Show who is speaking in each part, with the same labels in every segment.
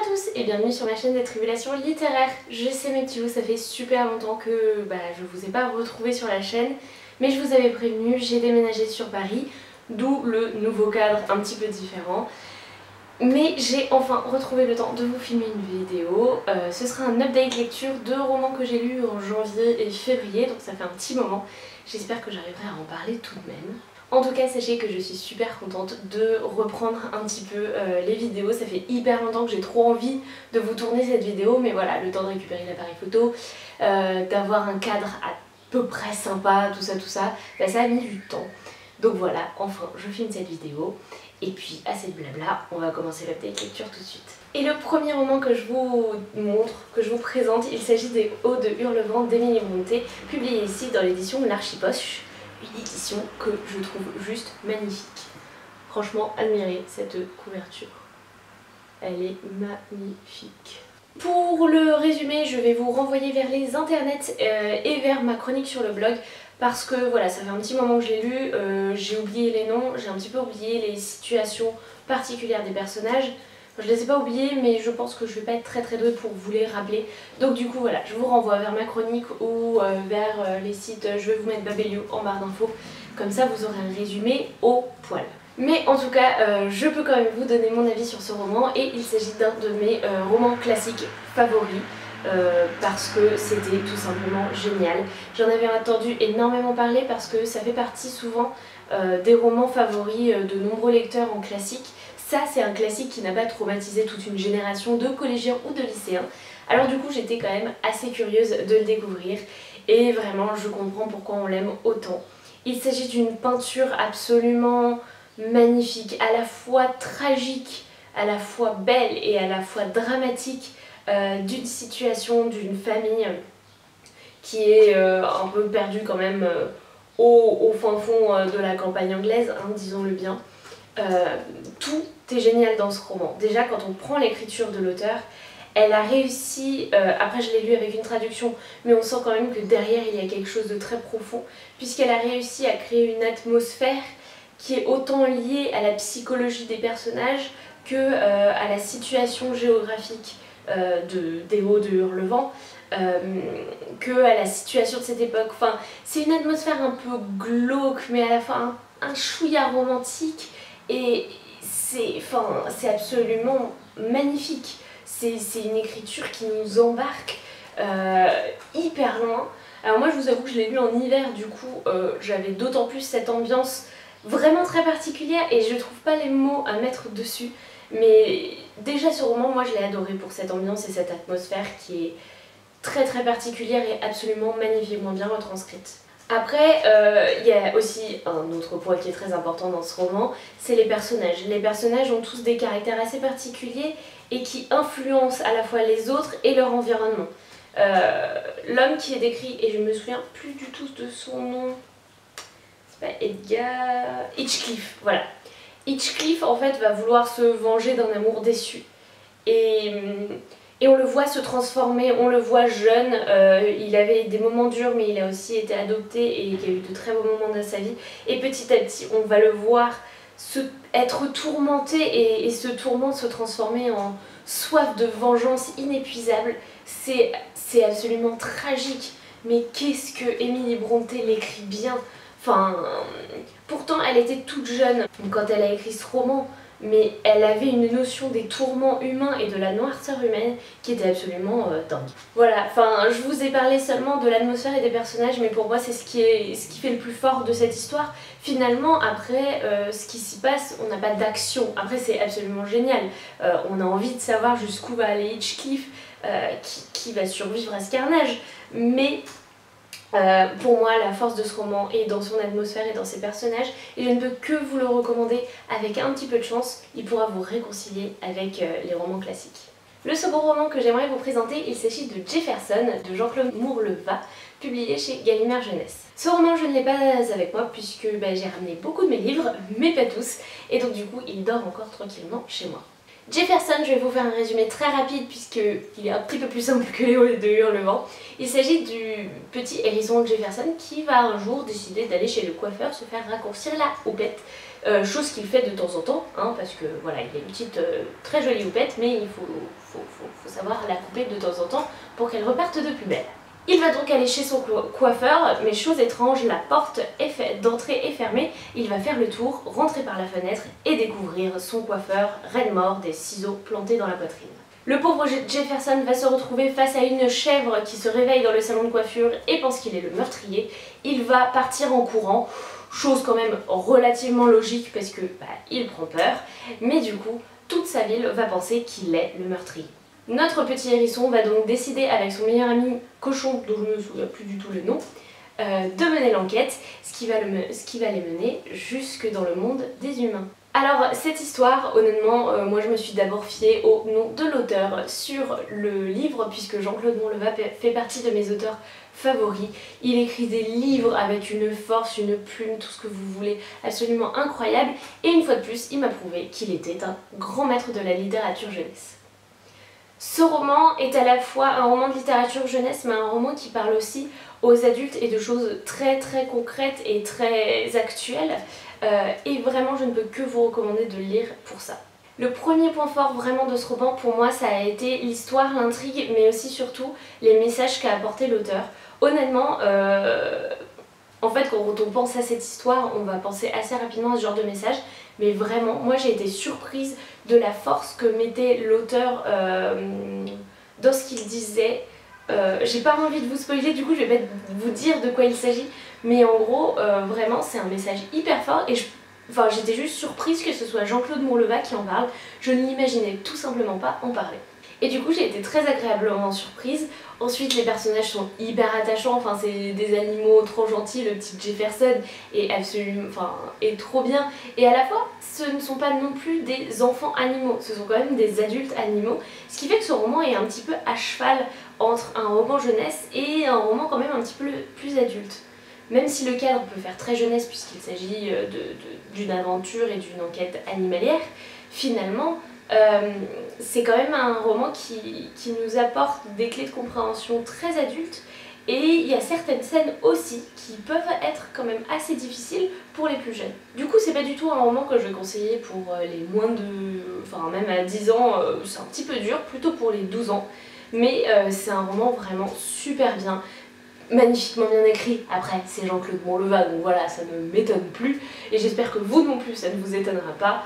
Speaker 1: à tous et bienvenue sur ma chaîne des tribulations littéraires. Je sais mes petits loups, ça fait super longtemps que je vous ai pas retrouvé sur la chaîne, mais je vous avais prévenu, j'ai déménagé sur Paris, d'où le nouveau cadre un petit peu différent. Mais j'ai enfin retrouvé le temps de vous filmer une vidéo. Ce sera un update lecture de romans que j'ai lus en janvier et février, donc ça fait un petit moment. J'espère que j'arriverai à en parler tout de même. En tout cas, sachez que je suis super contente de reprendre un petit peu les vidéos. Ça fait hyper longtemps que j'ai trop envie de vous tourner cette vidéo, mais voilà, le temps de récupérer l'appareil photo, d'avoir un cadre à peu près sympa, tout ça, ça a mis du temps. Donc voilà, enfin, je filme cette vidéo. Et puis, assez de blabla, on va commencer l'update lecture tout de suite. Et le premier roman que je vous montre, que je vous présente, il s'agit des Hauts de Hurlevent d'Émilie Brontë, publié ici dans l'édition L'Archipoche. Une édition que je trouve juste magnifique. Franchement, admirez cette couverture. Elle est magnifique. Pour le résumé, je vais vous renvoyer vers les internets et vers ma chronique sur le blog. Parce que voilà, ça fait un petit moment que je l'ai lu, j'ai oublié les noms, j'ai un petit peu oublié les situations particulières des personnages. Je les ai pas oubliés, mais je pense que je vais pas être très douée pour vous les rappeler. Donc du coup voilà, je vous renvoie vers ma chronique ou vers les sites, je vais vous mettre Babelio en barre d'infos. Comme ça vous aurez un résumé au poil. Mais en tout cas, je peux quand même vous donner mon avis sur ce roman et il s'agit d'un de mes romans classiques favoris. Parce que c'était tout simplement génial. J'en avais entendu énormément parler parce que ça fait partie souvent des romans favoris de nombreux lecteurs en classique. Ça, c'est un classique qui n'a pas traumatisé toute une génération de collégiens ou de lycéens. Alors du coup, j'étais quand même assez curieuse de le découvrir et vraiment, je comprends pourquoi on l'aime autant. Il s'agit d'une peinture absolument magnifique, à la fois tragique, à la fois belle et à la fois dramatique. D'une situation, d'une famille qui est un peu perdue quand même au fin fond de la campagne anglaise, hein, disons-le bien. Tout est génial dans ce roman. Déjà quand on prend l'écriture de l'auteur, elle a réussi, après je l'ai lu avec une traduction, mais on sent quand même que derrière il y a quelque chose de très profond, puisqu'elle a réussi à créer une atmosphère qui est autant liée à la psychologie des personnages que à la situation géographique des Hauts de Hurlevent, que à la situation de cette époque. Enfin, c'est une atmosphère un peu glauque, mais à la fois un chouïa romantique, et c'est absolument magnifique. C'est une écriture qui nous embarque hyper loin. Alors moi je vous avoue que je l'ai lu en hiver, du coup j'avais d'autant plus cette ambiance vraiment très particulière et je trouve pas les mots à mettre dessus. Mais déjà ce roman, moi je l'ai adoré pour cette ambiance et cette atmosphère qui est très particulière et absolument magnifiquement bien retranscrite. Après, il y a aussi un autre point qui est très important dans ce roman, c'est les personnages. Les personnages ont tous des caractères assez particuliers et qui influencent à la fois les autres et leur environnement. L'homme qui est décrit, et je me souviens plus du tout de son nom, c'est pas Edgar... Heathcliff, voilà. Heathcliff en fait va vouloir se venger d'un amour déçu et on le voit se transformer, on le voit jeune, il avait des moments durs mais il a aussi été adopté et il y a eu de très beaux moments dans sa vie et petit à petit on va le voir être tourmenté et ce tourment se transformer en soif de vengeance inépuisable. C'est absolument tragique, mais qu'est-ce que Émilie Brontë l'écrit bien. Enfin, pourtant elle était toute jeune quand elle a écrit ce roman, mais elle avait une notion des tourments humains et de la noirceur humaine qui était absolument dingue. Voilà, enfin je vous ai parlé seulement de l'atmosphère et des personnages, mais pour moi c'est ce qui fait le plus fort de cette histoire. Finalement après ce qui s'y passe, on n'a pas d'action, après c'est absolument génial, on a envie de savoir jusqu'où va aller Heathcliff, qui va survivre à ce carnage, mais... pour moi, la force de ce roman est dans son atmosphère et dans ses personnages et je ne peux que vous le recommander. Avec un petit peu de chance, il pourra vous réconcilier avec les romans classiques. Le second roman que j'aimerais vous présenter, il s'agit de Jefferson de Jean-Claude Mourleva, publié chez Gallimard Jeunesse. Ce roman, je ne l'ai pas avec moi puisque j'ai ramené beaucoup de mes livres, mais pas tous, et donc du coup, il dort encore tranquillement chez moi. Jefferson, je vais vous faire un résumé très rapide puisqu'il est un petit peu plus simple que les Hauts de Hurlevent. Il s'agit du petit hérisson Jefferson qui va un jour décider d'aller chez le coiffeur se faire raccourcir la houppette chose qu'il fait de temps en temps, hein, parce que voilà, il a une petite très jolie houppette, mais il faut savoir la couper de temps en temps pour qu'elle reparte de plus belle. Il va donc aller chez son coiffeur, mais chose étrange, la porte d'entrée est fermée. Il va faire le tour, rentrer par la fenêtre et découvrir son coiffeur raide mort, des ciseaux plantés dans la poitrine. Le pauvre Jefferson va se retrouver face à une chèvre qui se réveille dans le salon de coiffure et pense qu'il est le meurtrier. Il va partir en courant, chose quand même relativement logique parce que il prend peur, mais du coup toute sa ville va penser qu'il est le meurtrier. Notre petit hérisson va donc décider avec son meilleur ami Cochon, dont je ne me souviens plus du tout le nom, de mener l'enquête, ce qui va les mener jusque dans le monde des humains. Alors cette histoire, honnêtement, moi je me suis d'abord fiée au nom de l'auteur sur le livre, puisque Jean-Claude Monleva fait partie de mes auteurs favoris. Il écrit des livres avec une force, une plume, tout ce que vous voulez, absolument incroyable, et une fois de plus, il m'a prouvé qu'il était un grand maître de la littérature jeunesse. Ce roman est à la fois un roman de littérature jeunesse, mais un roman qui parle aussi aux adultes et de choses très très concrètes et très actuelles. Et vraiment, je ne peux que vous recommander de le lire pour ça. Le premier point fort vraiment de ce roman pour moi, ça a été l'histoire, l'intrigue, mais aussi surtout les messages qu'a apporté l'auteur. Honnêtement, en fait, quand on pense à cette histoire, on va penser assez rapidement à ce genre de message. Mais vraiment, moi j'ai été surprise de la force que mettait l'auteur dans ce qu'il disait. J'ai pas envie de vous spoiler, du coup je vais pas vous dire de quoi il s'agit. Mais en gros, vraiment c'est un message hyper fort et j'étais juste surprise que ce soit Jean-Claude Monleva qui en parle. Je ne l'imaginais tout simplement pas en parler. Et du coup j'ai été très agréablement surprise. Ensuite les personnages sont hyper attachants, enfin c'est des animaux trop gentils, le petit Jefferson est absolument, est trop bien. Et à la fois ce ne sont pas non plus des enfants animaux, ce sont quand même des adultes animaux. Ce qui fait que ce roman est un petit peu à cheval entre un roman jeunesse et un roman quand même un petit peu plus adulte. Même si le cadre peut faire très jeunesse puisqu'il s'agit d'une aventure et d'une enquête animalière, finalement c'est quand même un roman qui nous apporte des clés de compréhension très adultes et il y a certaines scènes aussi qui peuvent être quand même assez difficiles pour les plus jeunes. Du coup c'est pas du tout un roman que je vais conseiller pour les moins de... même à 10 ans c'est un petit peu dur, plutôt pour les 12 ans. Mais c'est un roman vraiment super bien, magnifiquement bien écrit. Après c'est Jean-Claude Monleva donc voilà, ça ne m'étonne plus et j'espère que vous non plus ça ne vous étonnera pas.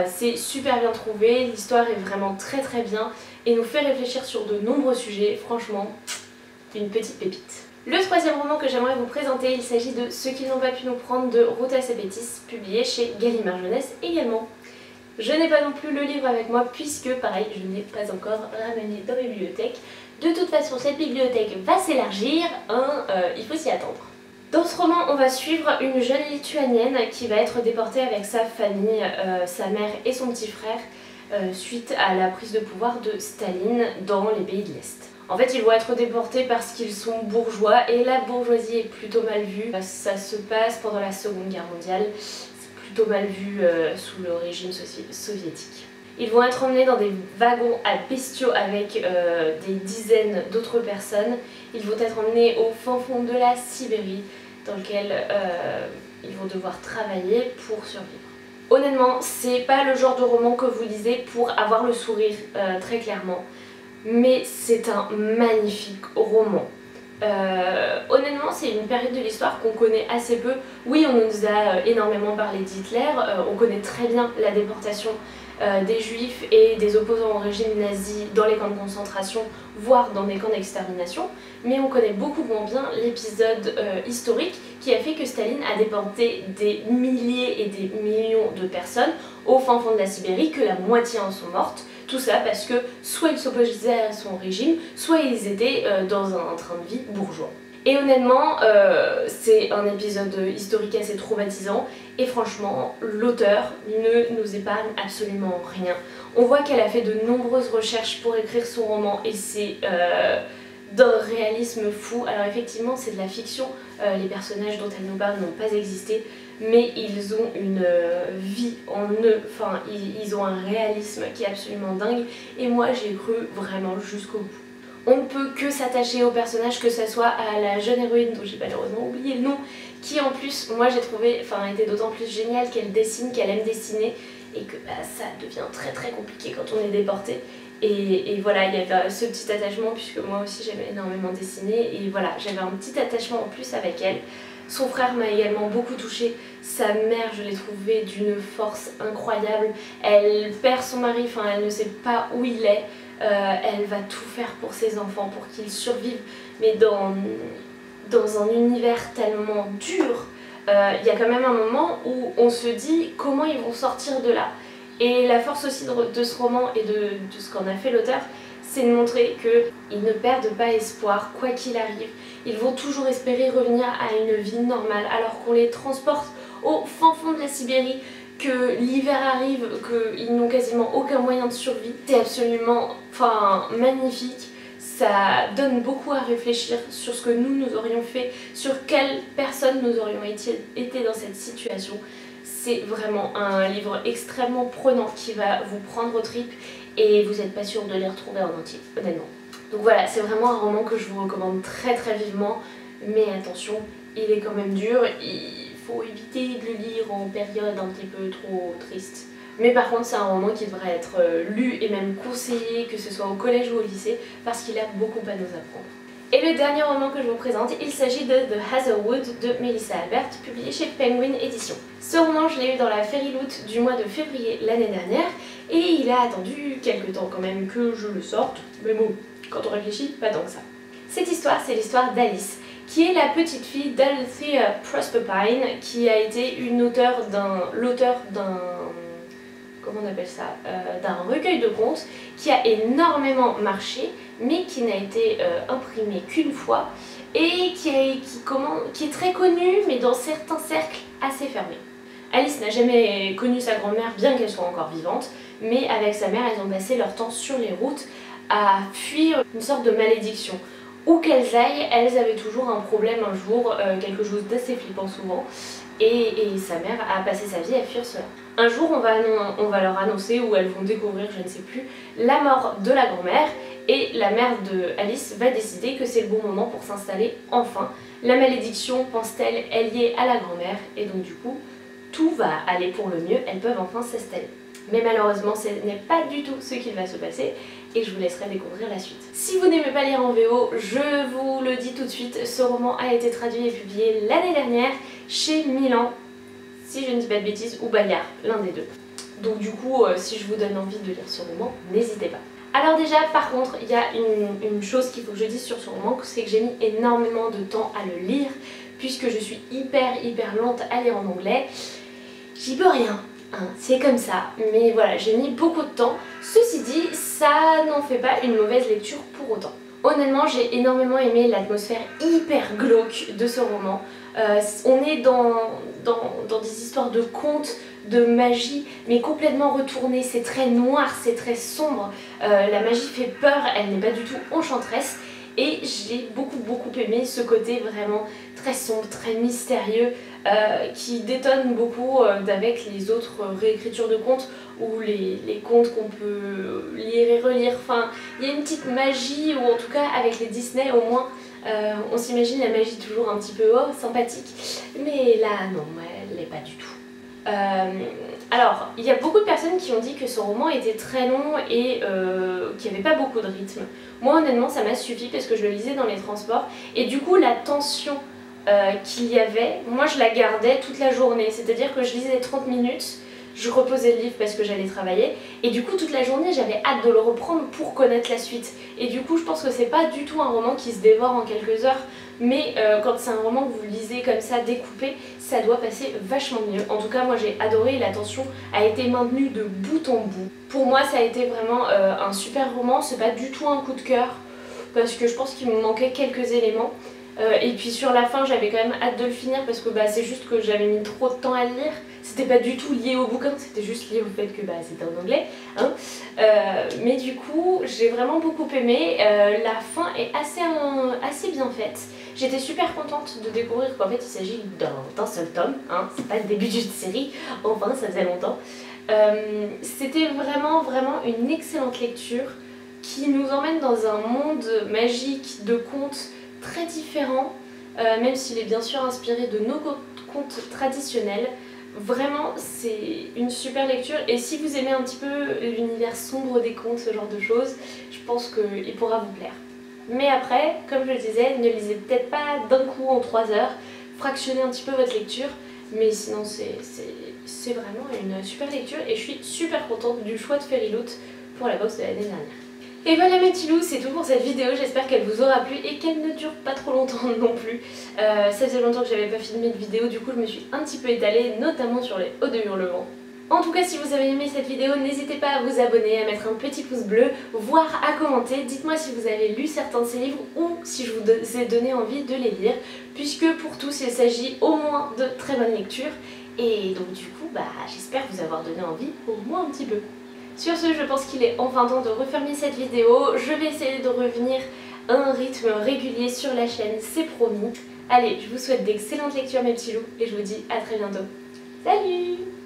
Speaker 1: C'est super bien trouvé, l'histoire est vraiment très très bien et nous fait réfléchir sur de nombreux sujets, franchement une petite pépite. Le troisième roman que j'aimerais vous présenter, il s'agit de Ceux qui n'ont pas pu nous prendre de Ruta Sepetys, publié chez Gallimard Jeunesse également. Je n'ai pas non plus le livre avec moi puisque pareil je ne l'ai pas encore ramené dans ma bibliothèque. De toute façon cette bibliothèque va s'élargir, il faut s'y attendre. Dans ce roman on va suivre une jeune lituanienne qui va être déportée avec sa famille, sa mère et son petit frère suite à la prise de pouvoir de Staline dans les pays de l'Est. En fait ils vont être déportés parce qu'ils sont bourgeois et la bourgeoisie est plutôt mal vue. Ça se passe pendant la Seconde Guerre mondiale. Plutôt mal vu sous le régime soviétique. Ils vont être emmenés dans des wagons à bestiaux avec des dizaines d'autres personnes. Ils vont être emmenés au fin fond de la Sibérie dans lequel ils vont devoir travailler pour survivre. Honnêtement, c'est pas le genre de roman que vous lisez pour avoir le sourire très clairement, mais c'est un magnifique roman. Honnêtement c'est une période de l'histoire qu'on connaît assez peu. Oui on nous a énormément parlé d'Hitler, on connaît très bien la déportation des juifs et des opposants au régime nazi dans les camps de concentration, voire dans des camps d'extermination, mais on connaît beaucoup moins bien l'épisode historique qui a fait que Staline a déporté des milliers et des millions de personnes au fin fond de la Sibérie, que la moitié en sont mortes. Tout ça parce que soit ils s'opposaient à son régime, soit ils étaient dans un train de vie bourgeois. Et honnêtement, c'est un épisode historique assez traumatisant et franchement, l'auteur ne nous épargne absolument rien. On voit qu'elle a fait de nombreuses recherches pour écrire son roman et c'est d'un réalisme fou. Alors effectivement, c'est de la fiction, les personnages dont elle nous parle n'ont pas existé, mais ils ont une vie en eux, ils ont un réalisme qui est absolument dingue et moi j'ai cru vraiment jusqu'au bout. On ne peut que s'attacher au personnage, que ce soit à la jeune héroïne dont j'ai malheureusement oublié le nom, qui en plus, moi j'ai trouvé, était d'autant plus géniale qu'elle dessine, qu'elle aime dessiner, et que ça devient très très compliqué quand on est déporté. Et voilà, il y avait ce petit attachement, puisque moi aussi j'aime énormément dessiner, et voilà, j'avais un petit attachement en plus avec elle. Son frère m'a également beaucoup touchée, sa mère je l'ai trouvée d'une force incroyable, elle perd son mari, elle ne sait pas où il est, elle va tout faire pour ses enfants, pour qu'ils survivent, mais dans un univers tellement dur, il y a quand même un moment où on se dit comment ils vont sortir de là. Et la force aussi de ce roman et de ce qu'en a fait l'auteur, c'est de montrer qu'ils ne perdent pas espoir, quoi qu'il arrive. Ils vont toujours espérer revenir à une vie normale, alors qu'on les transporte au fin fond de la Sibérie, que l'hiver arrive, qu'ils n'ont quasiment aucun moyen de survie. C'est absolument magnifique. Ça donne beaucoup à réfléchir sur ce que nous aurions fait, sur quelles personnes nous aurions été dans cette situation. C'est vraiment un livre extrêmement prenant qui va vous prendre aux tripes et vous n'êtes pas sûr de les retrouver en entier, honnêtement. Donc voilà, c'est vraiment un roman que je vous recommande très très vivement, mais attention, il est quand même dur, il faut éviter de le lire en période un petit peu trop triste. Mais par contre c'est un roman qui devrait être lu et même conseillé, que ce soit au collège ou au lycée, parce qu'il a beaucoup à nous apprendre. Et le dernier roman que je vous présente, il s'agit de The Hatherwood de Melissa Albert, publié chez Penguin Éditions. Ce roman, je l'ai eu dans la Fairyloot du mois de février l'année dernière, et il a attendu quelques temps quand même que je le sorte, mais bon, quand on réfléchit, pas tant que ça. Cette histoire, c'est l'histoire d'Alice, qui est la petite fille d'Althea Proserpine, qui a été l'auteur d'un recueil de contes qui a énormément marché, mais qui n'a été imprimé qu'une fois, et qui est très connu, mais dans certains cercles assez fermés. Alice n'a jamais connu sa grand-mère, bien qu'elle soit encore vivante, mais avec sa mère, elles ont passé leur temps sur les routes à fuir une sorte de malédiction. Où qu'elles aillent, elles avaient toujours un problème un jour, quelque chose d'assez flippant souvent, et sa mère a passé sa vie à fuir cela. Un jour, on va leur annoncer, ou elles vont découvrir, je ne sais plus, la mort de la grand-mère, et la mère de Alice va décider que c'est le bon moment pour s'installer enfin. La malédiction, pense-t-elle, est liée à la grand-mère, et donc du coup, tout va aller pour le mieux, elles peuvent enfin s'installer. Mais malheureusement, ce n'est pas du tout ce qui va se passer, et je vous laisserai découvrir la suite. Si vous n'aimez pas lire en VO, je vous le dis tout de suite, ce roman a été traduit et publié l'année dernière chez Milan, si je ne dis pas de bêtises, ou Bayard, l'un des deux. Donc du coup, si je vous donne envie de lire ce roman, n'hésitez pas. Alors déjà, par contre, il y a une chose qu'il faut que je dise sur ce roman, c'est que j'ai mis énormément de temps à le lire, puisque je suis hyper lente à lire en anglais. J'y peux rien, hein, c'est comme ça, mais voilà, j'ai mis beaucoup de temps. Ceci dit, ça n'en fait pas une mauvaise lecture pour autant. Honnêtement, j'ai énormément aimé l'atmosphère hyper glauque de ce roman. On est dans des histoires de contes, de magie, mais complètement retournées. C'est très noir, c'est très sombre. La magie fait peur, elle n'est pas du tout enchanteresse. Et j'ai beaucoup aimé ce côté vraiment très sombre, très mystérieux, qui détonne beaucoup avec les autres réécritures de contes ou les contes qu'on peut lire et relire. Enfin, il y a une petite magie, ou en tout cas avec les Disney au moins, on s'imagine la magie toujours un petit peu sympathique, mais là non, elle l'est pas du tout. Alors, il y a beaucoup de personnes qui ont dit que ce roman était très long et qu'il n'y avait pas beaucoup de rythme. Moi honnêtement ça m'a suffi parce que je le lisais dans les transports, et du coup la tension qu'il y avait, moi je la gardais toute la journée, c'est-à-dire que je lisais 30 minutes, je reposais le livre parce que j'allais travailler, et du coup toute la journée j'avais hâte de le reprendre pour connaître la suite. Et du coup je pense que c'est pas du tout un roman qui se dévore en quelques heures, mais quand c'est un roman que vous lisez comme ça découpé, ça doit passer vachement mieux. En tout cas moi j'ai adoré, l'attention a été maintenue de bout en bout. Pour moi ça a été vraiment un super roman, c'est pas du tout un coup de cœur, parce que je pense qu'il me manquait quelques éléments. Et puis sur la fin j'avais quand même hâte de le finir parce que c'est juste que j'avais mis trop de temps à le lire. C'était pas du tout lié au bouquin, c'était juste lié au fait que c'était en anglais, hein. Mais du coup j'ai vraiment beaucoup aimé, la fin est assez bien faite. J'étais super contente de découvrir qu'en fait il s'agit d'un seul tome, hein. C'est pas le début d'une série, enfin ça faisait longtemps. C'était vraiment une excellente lecture qui nous emmène dans un monde magique de contes très différent, même s'il est bien sûr inspiré de nos contes traditionnels. Vraiment, c'est une super lecture et si vous aimez un petit peu l'univers sombre des contes, ce genre de choses, je pense qu'il pourra vous plaire. Mais après, comme je le disais, ne lisez peut-être pas d'un coup en 3 heures, fractionnez un petit peu votre lecture, mais sinon c'est vraiment une super lecture et je suis super contente du choix de Fairyloot pour la box de l'année dernière. Et voilà mes petits loups, c'est tout pour cette vidéo, j'espère qu'elle vous aura plu et qu'elle ne dure pas trop longtemps non plus. Ça faisait longtemps que j'avais pas filmé de vidéo, du coup je me suis un petit peu étalée, notamment sur les hauts de hurlements. En tout cas, si vous avez aimé cette vidéo, n'hésitez pas à vous abonner, à mettre un petit pouce bleu, voire à commenter. Dites-moi si vous avez lu certains de ces livres ou si je vous ai donné envie de les lire, puisque pour tous il s'agit au moins de très bonnes lectures. Et donc du coup, j'espère vous avoir donné envie au moins un petit peu. Sur ce, je pense qu'il est enfin temps de refermer cette vidéo. Je vais essayer de revenir à un rythme régulier sur la chaîne, c'est promis. Allez, je vous souhaite d'excellentes lectures mes petits loups et je vous dis à très bientôt. Salut!